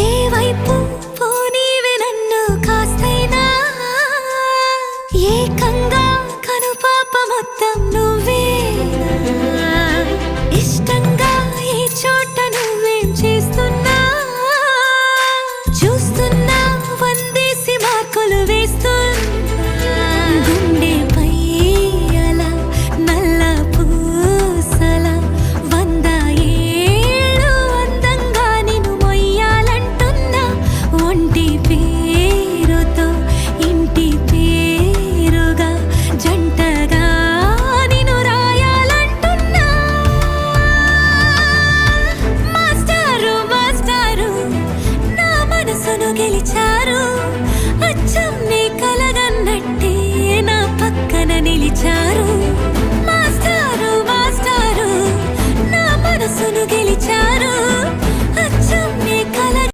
ఏ వైపు పోనీవి నన్ను కాస్తైనా ఏకంగా కనుపాప మొత్తం నువ్వేనా ఇష్టంగా ఈ చోట నువ్వేం చేస్తున్నా చూస్తున్నా వందేసి మార్కులు వేస్తున్నా గుండెపై అలా నల్ల పూసల 100 ఏళ్ళు అందంగా నిన్ను మొయ్యాలంటున్నా ఒంటి పేరుతో ఇంటి పేరుగా జంటగా నిన్ను రాయాలంటున్నా మాస్టారు మాస్టారు నా మనసును గెలిచారు అచ్చం నీ కలగన్నట్టే నా పక్కన నిలిచారు